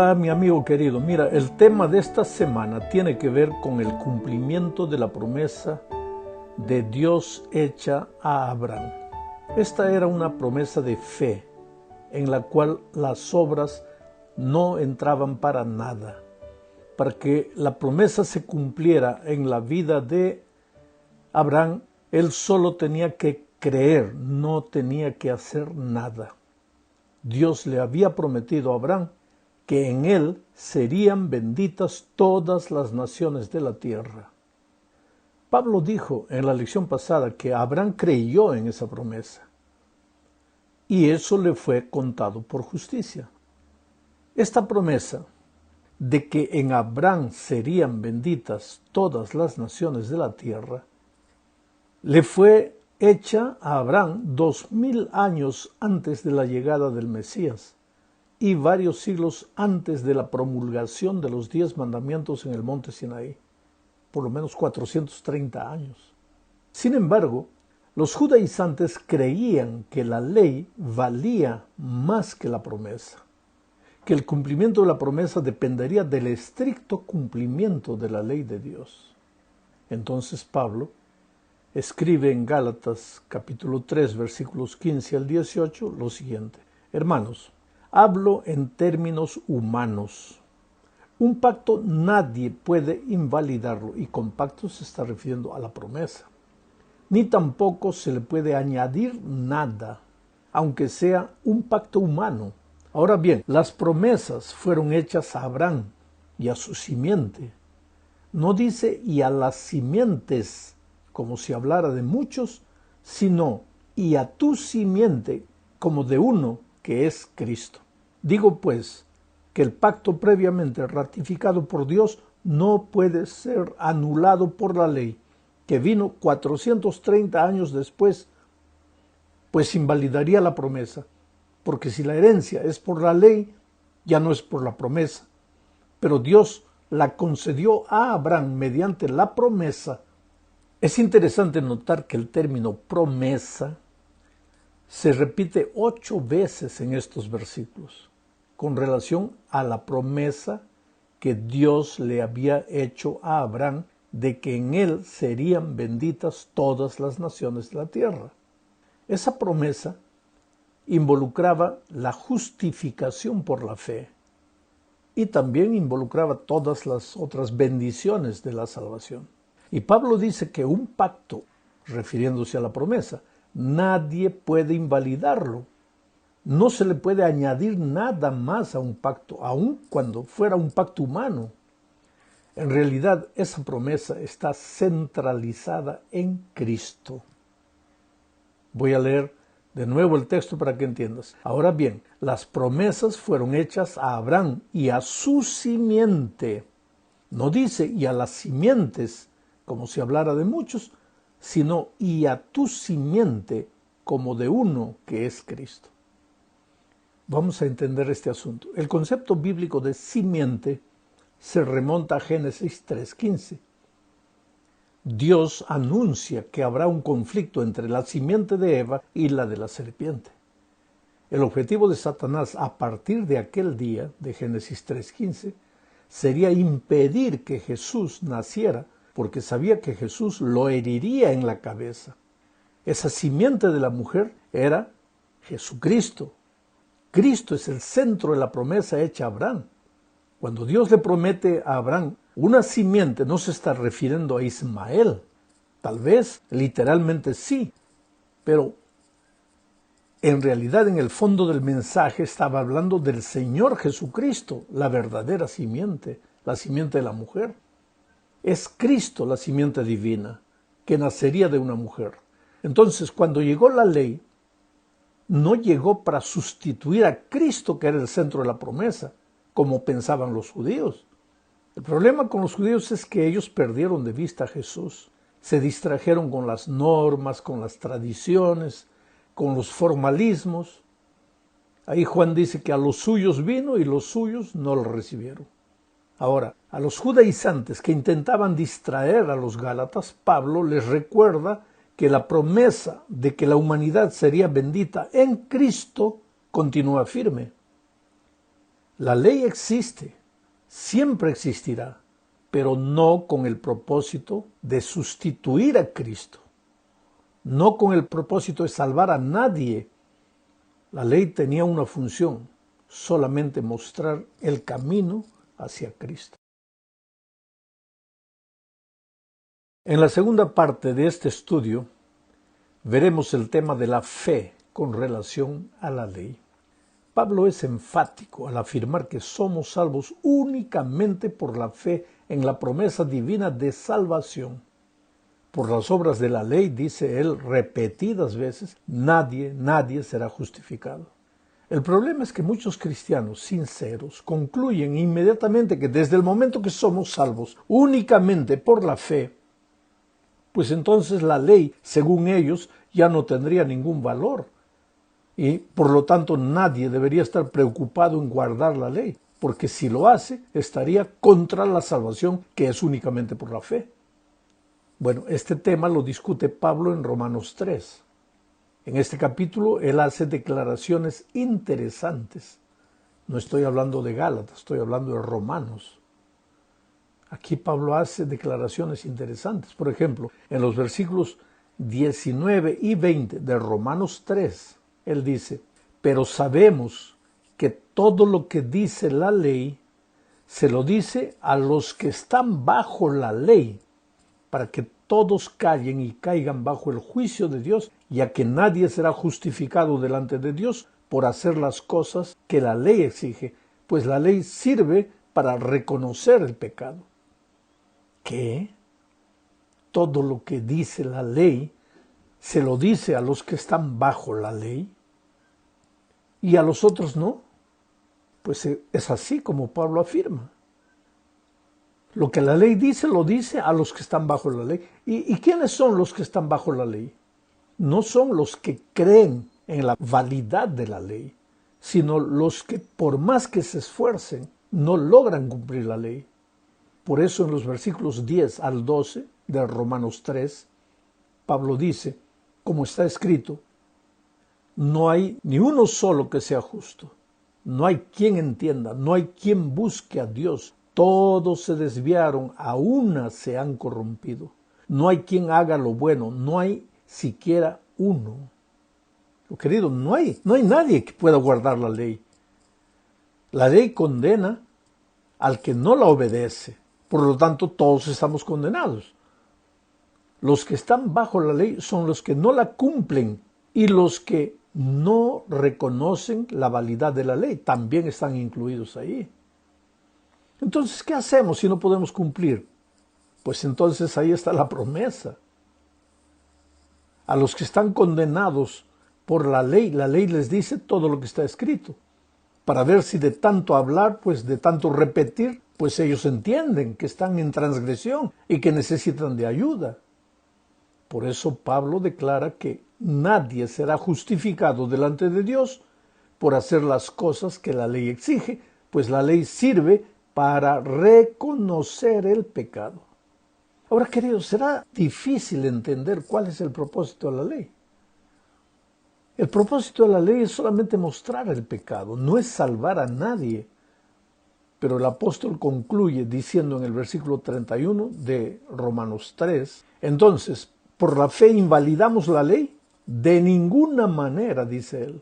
Hola mi amigo querido, mira, el tema de esta semana tiene que ver con el cumplimiento de la promesa de Dios hecha a Abraham. Esta era una promesa de fe, en la cual las obras no entraban para nada. Para que la promesa se cumpliera en la vida de Abraham, él solo tenía que creer, no tenía que hacer nada. Dios le había prometido a Abraham que en él serían benditas todas las naciones de la tierra. Pablo dijo en la lección pasada que Abraham creyó en esa promesa y eso le fue contado por justicia. Esta promesa de que en Abraham serían benditas todas las naciones de la tierra le fue hecha a Abraham 2000 años antes de la llegada del Mesías y varios siglos antes de la promulgación de los 10 mandamientos en el monte Sinaí, por lo menos 430 años. Sin embargo, los judaizantes creían que la ley valía más que la promesa, que el cumplimiento de la promesa dependería del estricto cumplimiento de la ley de Dios. Entonces Pablo escribe en Gálatas capítulo 3 versículos 15 al 18 lo siguiente: Hermanos, hablo en términos humanos. Un pacto nadie puede invalidarlo, y con pacto se está refiriendo a la promesa. Ni tampoco se le puede añadir nada, aunque sea un pacto humano. Ahora bien, las promesas fueron hechas a Abraham y a su simiente. No dice y a las simientes, como si hablara de muchos, sino y a tu simiente, como de uno que es Cristo. Digo pues que el pacto previamente ratificado por Dios no puede ser anulado por la ley, que vino 430 años después, pues invalidaría la promesa, porque si la herencia es por la ley, ya no es por la promesa. Pero Dios la concedió a Abraham mediante la promesa. Es interesante notar que el término promesa se repite 8 veces en estos versículos, con relación a la promesa que Dios le había hecho a Abraham de que en él serían benditas todas las naciones de la tierra. Esa promesa involucraba la justificación por la fe y también involucraba todas las otras bendiciones de la salvación. Y Pablo dice que un pacto, refiriéndose a la promesa, nadie puede invalidarlo. No se le puede añadir nada más a un pacto, aun cuando fuera un pacto humano. En realidad, esa promesa está centralizada en Cristo. Voy a leer de nuevo el texto para que entiendas. Ahora bien, las promesas fueron hechas a Abraham y a su simiente. No dice y a las simientes, como si hablara de muchos, sino y a tu simiente, como de uno que es Cristo. Vamos a entender este asunto. El concepto bíblico de simiente se remonta a Génesis 3:15. Dios anuncia que habrá un conflicto entre la simiente de Eva y la de la serpiente. El objetivo de Satanás a partir de aquel día, de Génesis 3:15, sería impedir que Jesús naciera, porque sabía que Jesús lo heriría en la cabeza. Esa simiente de la mujer era Jesucristo. Cristo es el centro de la promesa hecha a Abraham. Cuando Dios le promete a Abraham una simiente, no se está refiriendo a Ismael. Tal vez literalmente sí, pero en realidad en el fondo del mensaje estaba hablando del Señor Jesucristo, la verdadera simiente, la simiente de la mujer. Es Cristo la simiente divina, que nacería de una mujer. Entonces, cuando llegó la ley, no llegó para sustituir a Cristo, que era el centro de la promesa, como pensaban los judíos. El problema con los judíos es que ellos perdieron de vista a Jesús. Se distrajeron con las normas, con las tradiciones, con los formalismos. Ahí Juan dice que a los suyos vino y los suyos no lo recibieron. Ahora, a los judaizantes que intentaban distraer a los gálatas, Pablo les recuerda que la promesa de que la humanidad sería bendita en Cristo continúa firme. La ley existe, siempre existirá, pero no con el propósito de sustituir a Cristo, no con el propósito de salvar a nadie. La ley tenía una función, solamente mostrar el camino hacia Cristo. En la segunda parte de este estudio veremos el tema de la fe con relación a la ley. Pablo es enfático al afirmar que somos salvos únicamente por la fe en la promesa divina de salvación. Por las obras de la ley, dice él repetidas veces, nadie será justificado. El problema es que muchos cristianos sinceros concluyen inmediatamente que desde el momento que somos salvos únicamente por la fe, pues entonces la ley, según ellos, ya no tendría ningún valor. Y por lo tanto nadie debería estar preocupado en guardar la ley, porque si lo hace, estaría contra la salvación, que es únicamente por la fe. Bueno, este tema lo discute Pablo en Romanos 3. En este capítulo él hace declaraciones interesantes. No estoy hablando de Gálatas, estoy hablando de Romanos. Aquí Pablo hace declaraciones interesantes. Por ejemplo, en los versículos 19 y 20 de Romanos 3, él dice, pero sabemos que todo lo que dice la ley, se lo dice a los que están bajo la ley, para que todos callen y caigan bajo el juicio de Dios, ya que nadie será justificado delante de Dios por hacer las cosas que la ley exige, pues la ley sirve para reconocer el pecado. ¿Qué? Todo lo que dice la ley se lo dice a los que están bajo la ley y a los otros no. Pues es así como Pablo afirma. Lo que la ley dice, lo dice a los que están bajo la ley. ¿Y quiénes son los que están bajo la ley? No son los que creen en la validad de la ley, sino los que por más que se esfuercen, no logran cumplir la ley. Por eso en los versículos 10 al 12 de Romanos 3, Pablo dice, como está escrito, no hay ni uno solo que sea justo, no hay quien entienda, no hay quien busque a Dios. Todos se desviaron, a una se han corrompido. No hay quien haga lo bueno, no hay siquiera uno. Querido, no hay nadie que pueda guardar la ley. La ley condena al que no la obedece. Por lo tanto, todos estamos condenados. Los que están bajo la ley son los que no la cumplen y los que no reconocen la validad de la ley. También están incluidos ahí. Entonces, ¿qué hacemos si no podemos cumplir? Pues entonces ahí está la promesa. A los que están condenados por la ley les dice todo lo que está escrito, para ver si de tanto hablar, pues de tanto repetir, pues ellos entienden que están en transgresión y que necesitan de ayuda. Por eso Pablo declara que nadie será justificado delante de Dios por hacer las cosas que la ley exige, pues la ley sirve para reconocer el pecado. Ahora, queridos, será difícil entender cuál es el propósito de la ley. El propósito de la ley es solamente mostrar el pecado, no es salvar a nadie. Pero el apóstol concluye diciendo en el versículo 31 de Romanos 3, entonces, ¿por la fe invalidamos la ley? De ninguna manera, dice él.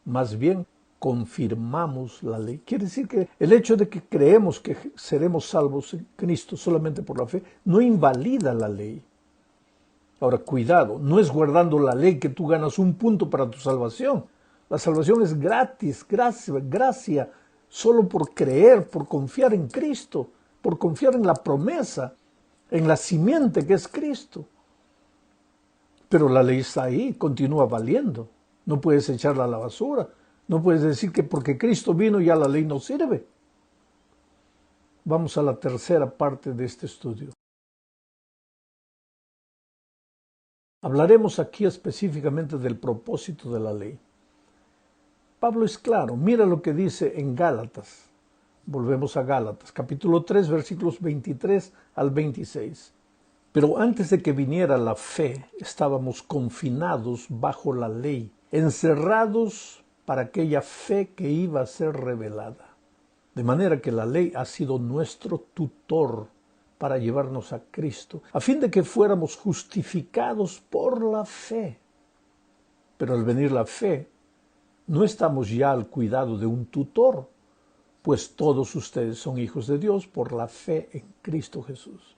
Más bien, confirmamos la ley. Quiere decir que el hecho de que creemos que seremos salvos en Cristo solamente por la fe no invalida la ley. Ahora, cuidado, no es guardando la ley que tú ganas un punto para tu salvación. La salvación es gratis, gracia, solo por creer, por confiar en Cristo, por confiar en la promesa, en la simiente que es Cristo. Pero la ley está ahí, continúa valiendo. No puedes echarla a la basura. No puedes decir que porque Cristo vino ya la ley no sirve. Vamos a la tercera parte de este estudio. Hablaremos aquí específicamente del propósito de la ley. Pablo es claro, mira lo que dice en Gálatas. Volvemos a Gálatas, capítulo 3, versículos 23 al 26. Pero antes de que viniera la fe, estábamos confinados bajo la ley, encerrados para aquella fe que iba a ser revelada. De manera que la ley ha sido nuestro tutor para llevarnos a Cristo, a fin de que fuéramos justificados por la fe. Pero al venir la fe, no estamos ya al cuidado de un tutor, pues todos ustedes son hijos de Dios por la fe en Cristo Jesús.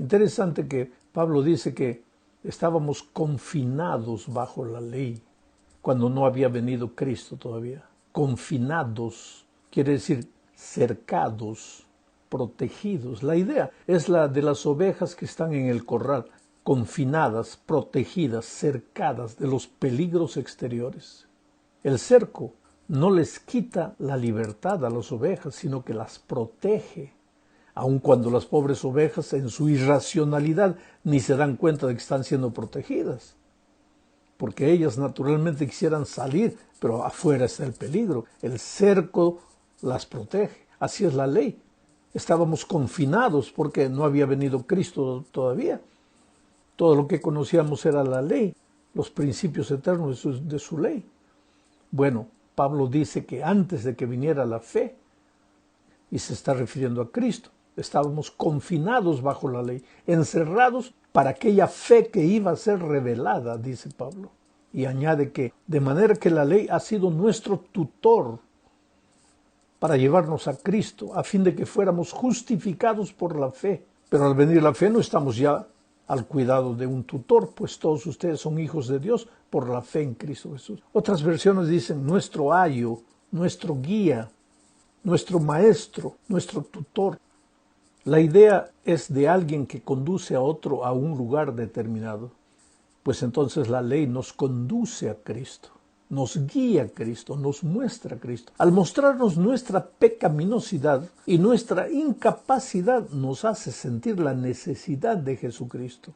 Interesante que Pablo dice que estábamos confinados bajo la ley cuando no había venido Cristo todavía. Confinados quiere decir cercados, protegidos. La idea es la de las ovejas que están en el corral, confinadas, protegidas, cercadas de los peligros exteriores. El cerco no les quita la libertad a las ovejas, sino que las protege, aun cuando las pobres ovejas en su irracionalidad ni se dan cuenta de que están siendo protegidas, porque ellas naturalmente quisieran salir, pero afuera está el peligro. El cerco las protege. Así es la ley. Estábamos confinados porque no había venido Cristo todavía. Todo lo que conocíamos era la ley, los principios eternos de su ley. Bueno, Pablo dice que antes de que viniera la fe, y se está refiriendo a Cristo, estábamos confinados bajo la ley, encerrados para aquella fe que iba a ser revelada, dice Pablo. Y añade que, de manera que la ley ha sido nuestro tutor para llevarnos a Cristo, a fin de que fuéramos justificados por la fe. Pero al venir la fe no estamos ya al cuidado de un tutor, pues todos ustedes son hijos de Dios por la fe en Cristo Jesús. Otras versiones dicen nuestro ayo, nuestro guía, nuestro maestro, nuestro tutor. La idea es de alguien que conduce a otro a un lugar determinado. Pues entonces la ley nos conduce a Cristo, nos guía a Cristo, nos muestra a Cristo. Al mostrarnos nuestra pecaminosidad y nuestra incapacidad, nos hace sentir la necesidad de Jesucristo,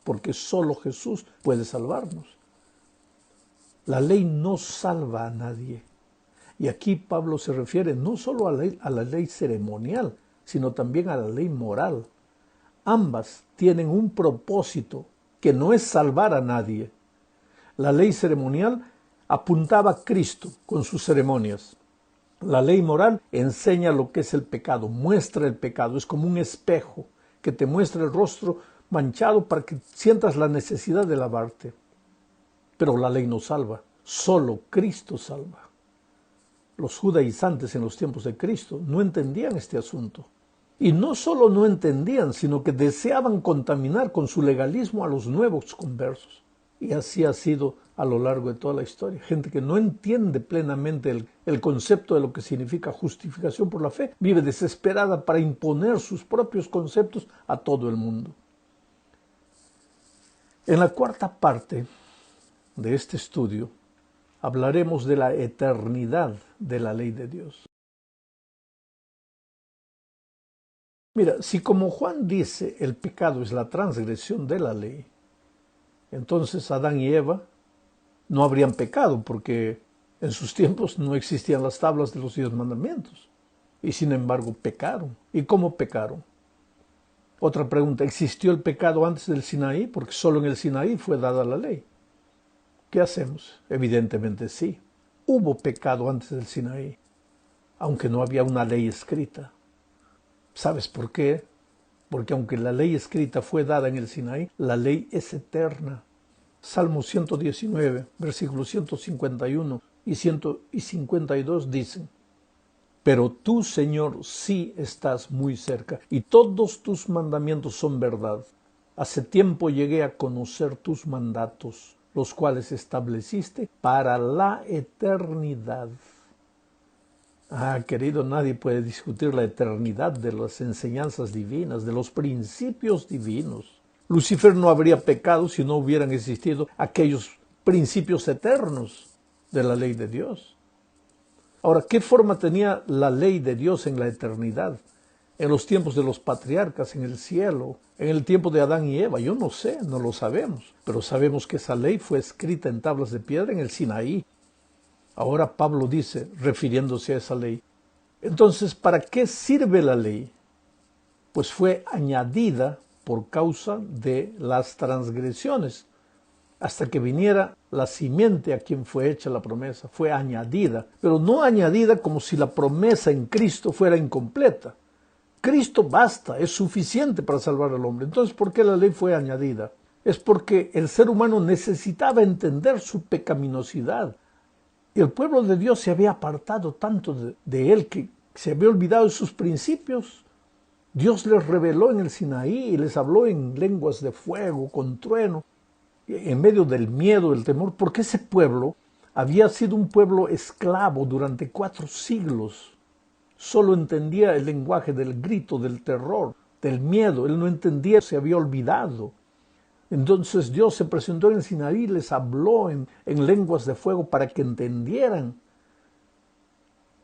porque solo Jesús puede salvarnos. La ley no salva a nadie. Y aquí Pablo se refiere no solo a la ley ceremonial, sino también a la ley moral. Ambas tienen un propósito que no es salvar a nadie. La ley ceremonial apuntaba a Cristo con sus ceremonias. La ley moral enseña lo que es el pecado, muestra el pecado, es como un espejo que te muestra el rostro manchado para que sientas la necesidad de lavarte. Pero la ley no salva, solo Cristo salva. Los judaizantes en los tiempos de Cristo no entendían este asunto. Y no solo no entendían, sino que deseaban contaminar con su legalismo a los nuevos conversos. Y así ha sido a lo largo de toda la historia. Gente que no entiende plenamente el concepto de lo que significa justificación por la fe, vive desesperada para imponer sus propios conceptos a todo el mundo. En la cuarta parte de este estudio hablaremos de la eternidad de la ley de Dios. Mira, si como Juan dice el pecado es la transgresión de la ley, entonces Adán y Eva no habrían pecado porque en sus tiempos no existían las tablas de los 10 mandamientos y sin embargo pecaron. ¿Y cómo pecaron? Otra pregunta, ¿existió el pecado antes del Sinaí? Porque solo en el Sinaí fue dada la ley. ¿Qué hacemos? Evidentemente sí. Hubo pecado antes del Sinaí, aunque no había una ley escrita. ¿Sabes por qué? Porque aunque la ley escrita fue dada en el Sinaí, la ley es eterna. Salmo 119, versículos 151 y 152 dicen: Pero tú, Señor, sí estás muy cerca, y todos tus mandamientos son verdad. Hace tiempo llegué a conocer tus mandatos, los cuales estableciste para la eternidad. Querido, nadie puede discutir la eternidad de las enseñanzas divinas, de los principios divinos. Lucifer no habría pecado si no hubieran existido aquellos principios eternos de la ley de Dios. Ahora, ¿qué forma tenía la ley de Dios en la eternidad? En los tiempos de los patriarcas, en el cielo, en el tiempo de Adán y Eva, yo no sé, no lo sabemos, pero sabemos que esa ley fue escrita en tablas de piedra en el Sinaí. Ahora Pablo dice, refiriéndose a esa ley, entonces, ¿para qué sirve la ley? Pues fue añadida por causa de las transgresiones. hasta que viniera la simiente a quien fue hecha la promesa. Fue añadida, pero no añadida como si la promesa en Cristo fuera incompleta. Cristo basta, es suficiente para salvar al hombre. Entonces, ¿por qué la ley fue añadida? Es porque el ser humano necesitaba entender su pecaminosidad. Y el pueblo de Dios se había apartado tanto de él que se había olvidado de sus principios. Dios les reveló en el Sinaí y les habló en lenguas de fuego, con trueno, en medio del miedo, del temor, porque ese pueblo había sido un pueblo esclavo durante 4 siglos. Solo entendía el lenguaje del grito, del terror, del miedo. Él no entendía, se había olvidado. Entonces Dios se presentó en el Sinaí y les habló en lenguas de fuego para que entendieran.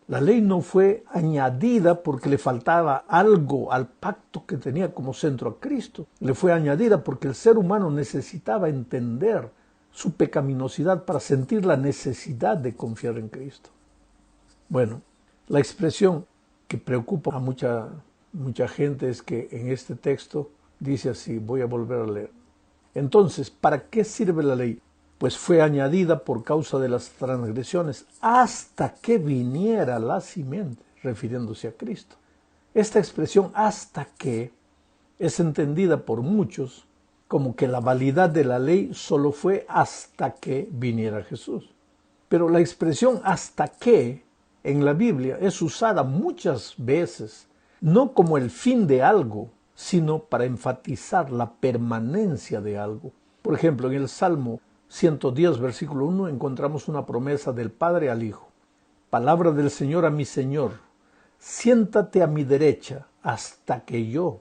La ley no fue añadida porque le faltaba algo al pacto que tenía como centro a Cristo. Le fue añadida porque el ser humano necesitaba entender su pecaminosidad para sentir la necesidad de confiar en Cristo. Bueno, la expresión que preocupa a mucha gente es que en este texto dice así, voy a volver a leer. Entonces, ¿para qué sirve la ley? Pues fue añadida por causa de las transgresiones hasta que viniera la simiente, refiriéndose a Cristo. Esta expresión hasta que es entendida por muchos como que la validad de la ley solo fue hasta que viniera Jesús. Pero la expresión hasta que en la Biblia es usada muchas veces, no como el fin de algo, sino para enfatizar la permanencia de algo. Por ejemplo, en el Salmo 110, versículo 1, encontramos una promesa del Padre al Hijo. Palabra del Señor a mi Señor, siéntate a mi derecha hasta que yo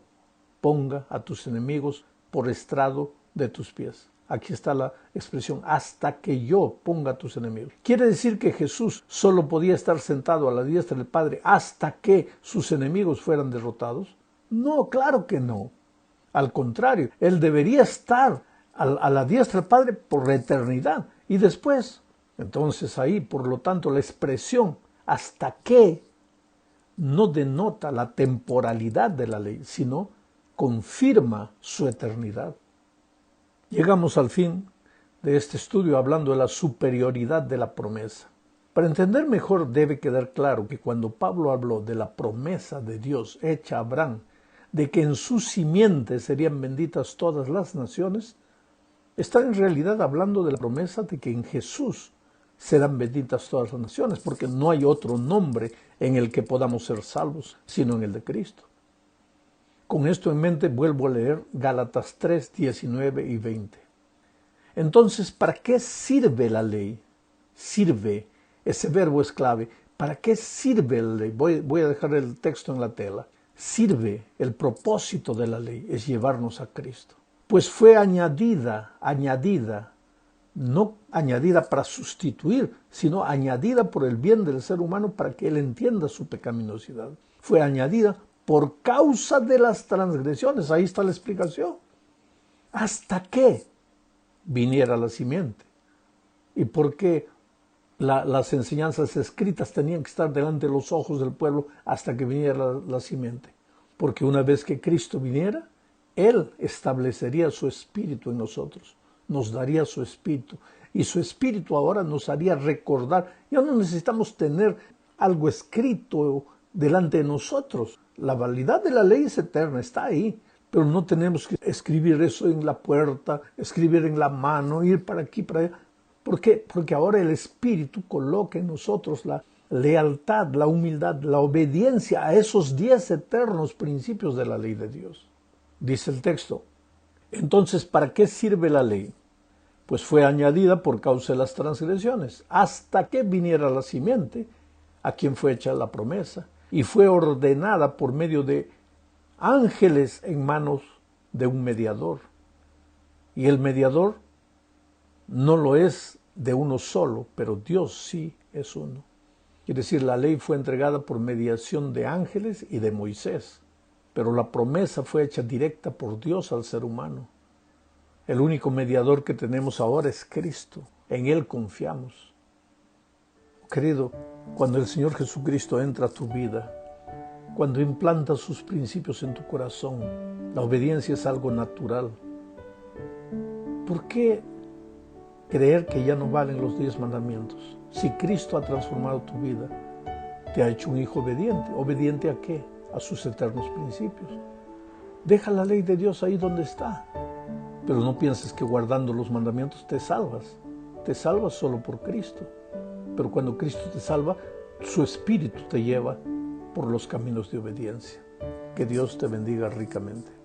ponga a tus enemigos por estrado de tus pies. Aquí está la expresión, hasta que yo ponga a tus enemigos. ¿Quiere decir que Jesús solo podía estar sentado a la diestra del Padre hasta que sus enemigos fueran derrotados? No, claro que no. Al contrario, Él debería estar a la diestra del Padre por la eternidad. Y después, entonces ahí, por lo tanto, la expresión hasta que no denota la temporalidad de la ley, sino confirma su eternidad. Llegamos al fin de este estudio hablando de la superioridad de la promesa. Para entender mejor debe quedar claro que cuando Pablo habló de la promesa de Dios hecha a Abraham, de que en su simiente serían benditas todas las naciones, está en realidad hablando de la promesa de que en Jesús serán benditas todas las naciones, porque no hay otro nombre en el que podamos ser salvos, sino en el de Cristo. Con esto en mente vuelvo a leer Gálatas 3, 19 y 20. Entonces, ¿para qué sirve la ley? Sirve, ese verbo es clave. ¿Para qué sirve la ley? Voy a dejar el texto en la tela. Sirve, el propósito de la ley es llevarnos a Cristo. Pues fue añadida, no añadida para sustituir, sino añadida por el bien del ser humano para que él entienda su pecaminosidad. Fue añadida por causa de las transgresiones. Ahí está la explicación. Hasta que viniera la simiente. ¿Y por qué las enseñanzas escritas tenían que estar delante de los ojos del pueblo hasta que viniera la simiente? Porque una vez que Cristo viniera, Él establecería su espíritu en nosotros, nos daría su espíritu. Y su espíritu ahora nos haría recordar. Ya no necesitamos tener algo escrito delante de nosotros. La validad de la ley es eterna, está ahí. Pero no tenemos que escribir eso en la puerta, escribir en la mano, ir para aquí, para allá. ¿Por qué? Porque ahora el Espíritu coloca en nosotros la lealtad, la humildad, la obediencia a esos 10 eternos principios de la ley de Dios. Dice el texto, entonces, ¿para qué sirve la ley? Pues fue añadida por causa de las transgresiones, hasta que viniera la simiente, a quien fue hecha la promesa, y fue ordenada por medio de ángeles en manos de un mediador. Y el mediador no lo es de uno solo, pero Dios sí es uno. Quiere decir, la ley fue entregada por mediación de ángeles y de Moisés, pero la promesa fue hecha directa por Dios al ser humano. El único mediador que tenemos ahora es Cristo. En Él confiamos. Querido, cuando el Señor Jesucristo entra a tu vida, cuando implanta sus principios en tu corazón, la obediencia es algo natural. ¿Por qué creer que ya no valen los 10 mandamientos. Si Cristo ha transformado tu vida, te ha hecho un hijo obediente. ¿Obediente a qué? A sus eternos principios. Deja la ley de Dios ahí donde está. Pero no pienses que guardando los mandamientos te salvas. Te salvas solo por Cristo. Pero cuando Cristo te salva, su Espíritu te lleva por los caminos de obediencia. Que Dios te bendiga ricamente.